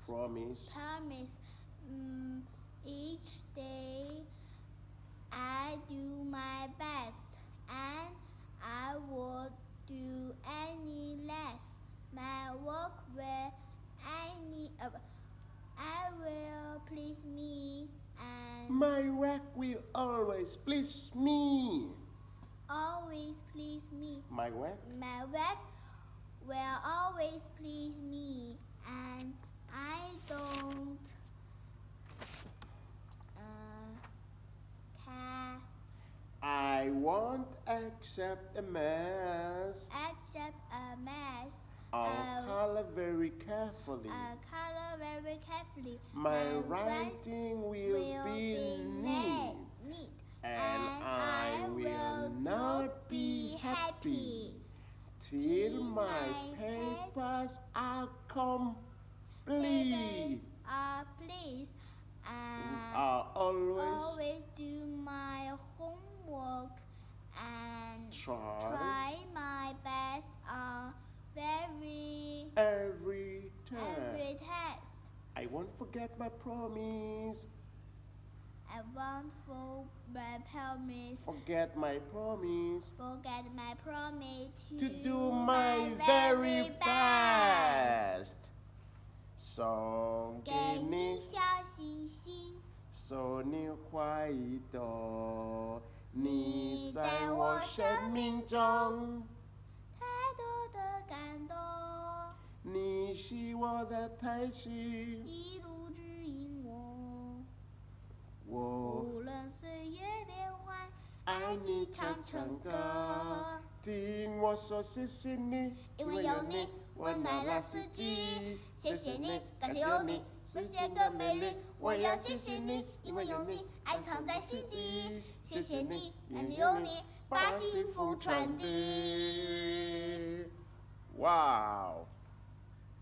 Promise. Each day I do my best, and I won't do any less. My work will I will please me, and My work will always please me. always please me. My work My work will always please me, and I don't care. I won't accept a mess. Accept a mess. I'll color very carefully. My writing will be neat, and I will not be happy till my papers are complete. Please, I always do my homework and try my best on every every test. test. I won't forget my promise. I won't Forget my promise forget my promise to do my very best. 送给给你你小星星，祝你快乐，你在我生命中，太多的感动，你是我的太阳，一路指引我。我无论岁月变幻，爱你唱唱歌，听我说谢谢你，因为有你温暖了四季。谢谢你，感谢有你，世界更美丽。我要谢谢你，因为有你，爱藏在心底。谢谢你，感谢有你，把幸福传递。哇哦！